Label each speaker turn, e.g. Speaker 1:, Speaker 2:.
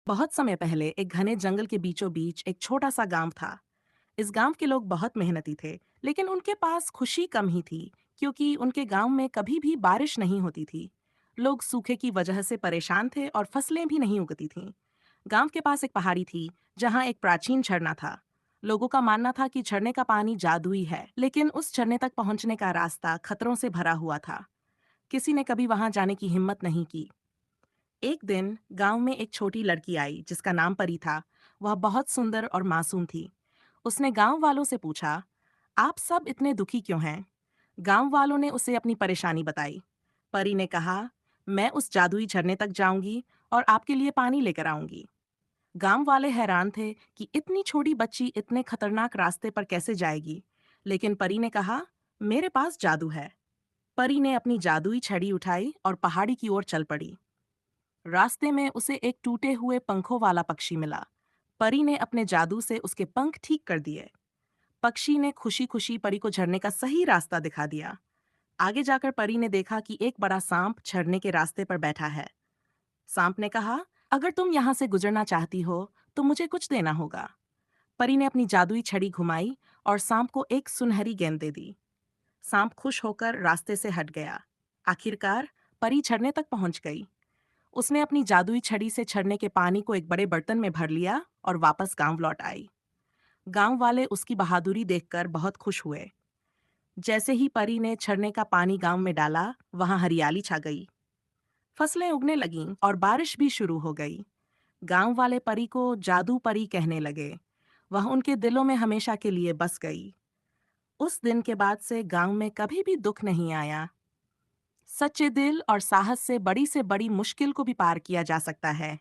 Speaker 1: बहुत समय पहले एक घने जंगल के बीचों बीच एक छोटा सा गांव था। इस गांव के लोग बहुत मेहनती थे, लेकिन उनके पास खुशी कम ही थी, क्योंकि उनके गांव में कभी भी बारिश नहीं होती थी। लोग सूखे की वजह से परेशान थे और फसलें भी नहीं उगती थीं। गांव के पास एक पहाड़ी थी, जहां एक प्राचीन झरना था। लोगों का मानना था कि झरने का पानी जादुई है, लेकिन उस झरने तक पहुंचने का रास्ता खतरों से भरा हुआ था। किसी ने कभी वहां जाने की हिम्मत नहीं की। एक दिन गांव में एक छोटी लड़की आई जिसका नाम परी था। वह बहुत सुंदर और मासूम थी। उसने गांव वालों से पूछा, आप सब इतने दुखी क्यों हैं? गांव वालों ने उसे अपनी परेशानी बताई। परी ने कहा, मैं उस जादुई झरने तक जाऊंगी और आपके लिए पानी लेकर आऊंगी। गांव वाले हैरान थे कि इतनी छोटी बच्ची इतने खतरनाक रास्ते पर कैसे जाएगी। लेकिन परी ने कहा, मेरे पास जादू है। परी ने अपनी जादुई छड़ी उठाई और पहाड़ी की ओर चल पड़ी। रास्ते में उसे एक टूटे हुए पंखों वाला पक्षी मिला। परी ने अपने जादू से उसके पंख ठीक कर दिए। पक्षी ने खुशी खुशी परी को झरने का सही रास्ता दिखा दिया। आगे जाकर परी ने देखा कि एक बड़ा सांप झरने के रास्ते पर बैठा है। सांप ने कहा, अगर तुम यहाँ से गुजरना चाहती हो तो मुझे कुछ देना होगा। परी ने अपनी जादुई छड़ी घुमाई और सांप को एक सुनहरी गेंद दे दी। सांप खुश होकर रास्ते से हट गया। आखिरकार परी झरने तक पहुंच गई। उसने अपनी जादुई छड़ी से झरने के पानी को एक बड़े बर्तन में भर लिया और वापस गांव लौट आई। गांव वाले उसकी बहादुरी देखकर बहुत खुश हुए। जैसे ही परी ने झरने का पानी गांव में डाला, वहां हरियाली छा गई। फसलें उगने लगीं और बारिश भी शुरू हो गई। गांव वाले परी को जादू परी कहने लगे। वह उनके दिलों में हमेशा के लिए बस गई। उस दिन के बाद से गांव में कभी भी दुख नहीं आया। सच्चे दिल और साहस से बड़ी मुश्किल को भी पार किया जा सकता है।